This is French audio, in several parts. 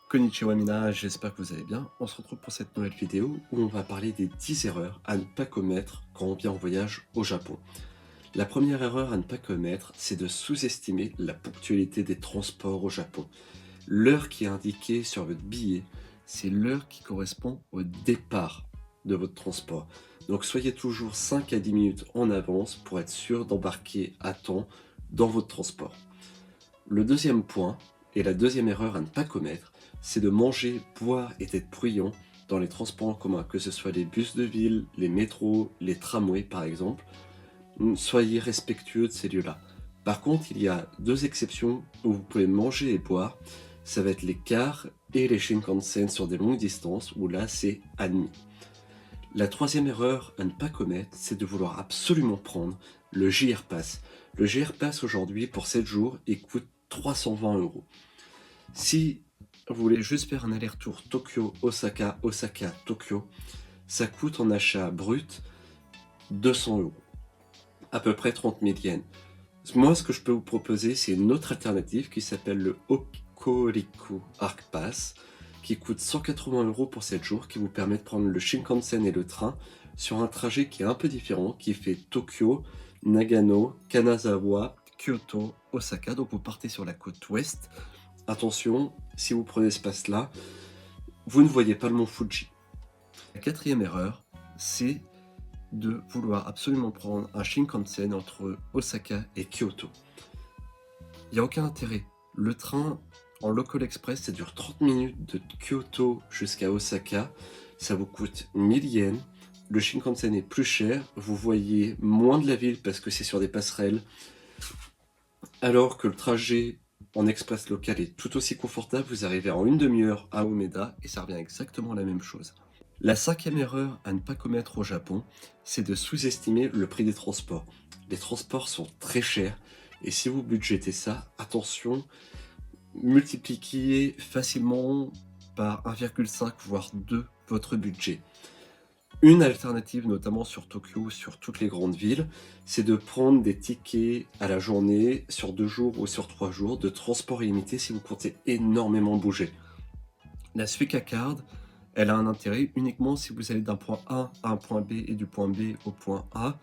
Konnichiwa mina, j'espère que vous allez bien. On se retrouve pour cette nouvelle vidéo où on va parler des 10 erreurs à ne pas commettre quand on vient en voyage au Japon. La première erreur à ne pas commettre, c'est de sous-estimer la ponctualité des transports au Japon. L'heure qui est indiquée sur votre billet, c'est l'heure qui correspond au départ de votre transport. Donc soyez toujours 5 à 10 minutes en avance pour être sûr d'embarquer à temps dans votre transport. Le deuxième point, et la deuxième erreur à ne pas commettre, c'est de manger, boire et d'être bruyant dans les transports en commun, que ce soit les bus de ville, les métros, les tramways par exemple. Soyez respectueux de ces lieux-là. Par contre, il y a deux exceptions où vous pouvez manger et boire. Ça va être les cars et les Shinkansen sur des longues distances, où là c'est admis. La troisième erreur à ne pas commettre, c'est de vouloir absolument prendre le JR Pass. Le JR Pass aujourd'hui, pour 7 jours, il coûte 320 €. Si vous voulez juste faire un aller-retour Tokyo-Osaka, Osaka-Tokyo, ça coûte en achat brut 200 €, à peu près 30 000 yens. Moi, ce que je peux vous proposer, c'est une autre alternative qui s'appelle le Hokuriku Arc Pass, qui coûte 180 € pour 7 jours, qui vous permet de prendre le Shinkansen et le train sur un trajet qui est un peu différent, qui fait Tokyo, Nagano, Kanazawa, Kyoto, Osaka. Donc vous partez sur la côte ouest. Attention, si vous prenez ce pass-là, vous ne voyez pas le mont Fuji. La quatrième erreur, c'est de vouloir absolument prendre un Shinkansen entre Osaka et Kyoto. Il n'y a aucun intérêt. Le train en local express, ça dure 30 minutes de Kyoto jusqu'à Osaka. Ça vous coûte 1000 yens. Le Shinkansen est plus cher. Vous voyez moins de la ville parce que c'est sur des passerelles. Alors que le trajet en express local est tout aussi confortable. Vous arrivez en une demi-heure à Umeda et ça revient exactement à la même chose. La cinquième erreur à ne pas commettre au Japon, c'est de sous-estimer le prix des transports. Les transports sont très chers et si vous budgétez ça, attention, multipliez facilement par 1,5 voire 2 votre budget. Une alternative, notamment sur Tokyo, sur toutes les grandes villes, c'est de prendre des tickets à la journée, sur 2 jours ou sur 3 jours, de transport illimité si vous comptez énormément bouger. La Suica Card, elle a un intérêt uniquement si vous allez d'un point A à un point B et du point B au point A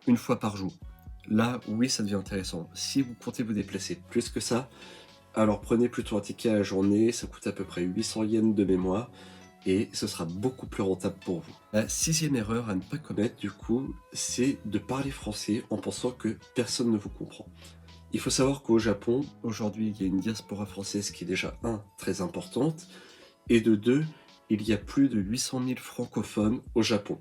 une fois par jour. Là, oui, ça devient intéressant. Si vous comptez vous déplacer plus que ça, alors prenez plutôt un ticket à la journée, ça coûte à peu près 800 yens de mémoire, et ce sera beaucoup plus rentable pour vous. La sixième erreur à ne pas commettre, du coup, c'est de parler français en pensant que personne ne vous comprend. Il faut savoir qu'au Japon, aujourd'hui, il y a une diaspora française qui est déjà, très importante, et de deux, il y a plus de 800 000 francophones au Japon.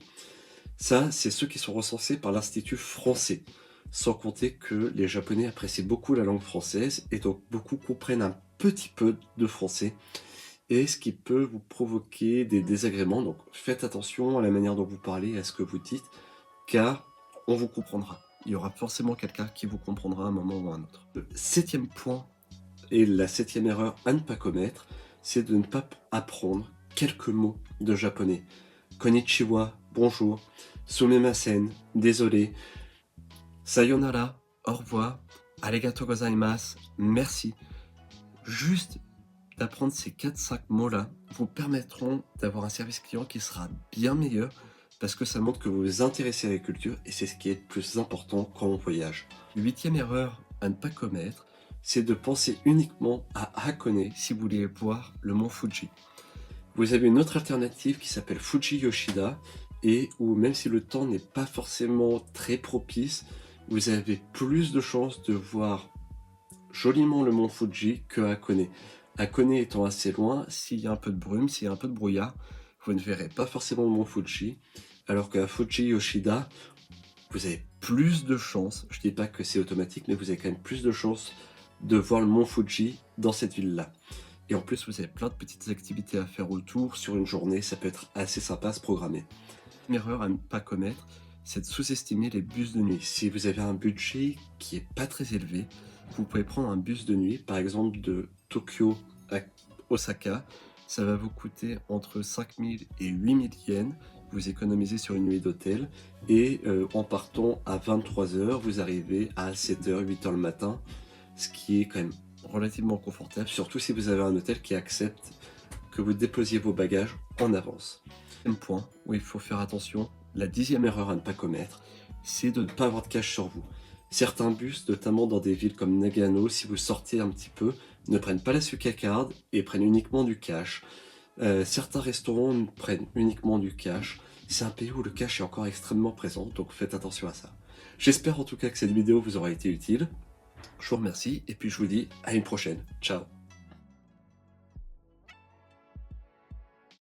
Ça, c'est ceux qui sont recensés par l'Institut français. Sans compter que les Japonais apprécient beaucoup la langue française et donc beaucoup comprennent un petit peu de français, et ce qui peut vous provoquer des désagréments. Donc faites attention à la manière dont vous parlez, à ce que vous dites, car on vous comprendra. Il y aura forcément quelqu'un qui vous comprendra à un moment ou à un autre. Le septième point, et la septième erreur à ne pas commettre, c'est de ne pas apprendre quelques mots de japonais. Konnichiwa, bonjour, sumemasen, désolé, sayonara, au revoir, arigato gozaimasu, merci. Juste d'apprendre ces 4-5 mots-là vous permettront d'avoir un service client qui sera bien meilleur parce que ça montre que vous vous intéressez à la culture et c'est ce qui est le plus important quand on voyage. Huitième erreur à ne pas commettre, c'est de penser uniquement à Hakone si vous voulez voir le mont Fuji. Vous avez une autre alternative qui s'appelle Fuji Yoshida et où même si le temps n'est pas forcément très propice, vous avez plus de chances de voir joliment le mont Fuji que Hakone. Hakone étant assez loin, s'il y a un peu de brume, s'il y a un peu de brouillard, vous ne verrez pas forcément le mont Fuji, alors qu'à Fuji Yoshida, vous avez plus de chances, je dis pas que c'est automatique, mais vous avez quand même plus de chances de voir le mont Fuji dans cette ville-là. Et en plus, vous avez plein de petites activités à faire autour sur une journée, ça peut être assez sympa à se programmer. Une erreur à ne pas commettre, c'est de sous-estimer les bus de nuit. Si vous avez un budget qui est pas très élevé, vous pouvez prendre un bus de nuit, par exemple de Tokyo à Osaka. Ça va vous coûter entre 5000 et 8000 yens. Vous économisez sur une nuit d'hôtel. Et en partant à 23h, vous arrivez à 7h, 8h le matin, ce qui est quand même relativement confortable, surtout si vous avez un hôtel qui accepte que vous déposiez vos bagages en avance. Deuxième point où il faut faire attention, la 10e erreur à ne pas commettre, c'est de ne pas avoir de cash sur vous. Certains bus, notamment dans des villes comme Nagano, si vous sortez un petit peu, ne prennent pas la Suica Card et prennent uniquement du cash. Certains restaurants prennent uniquement du cash. C'est un pays où le cash est encore extrêmement présent, donc faites attention à ça. J'espère en tout cas que cette vidéo vous aura été utile. Je vous remercie et puis je vous dis à une prochaine. Ciao.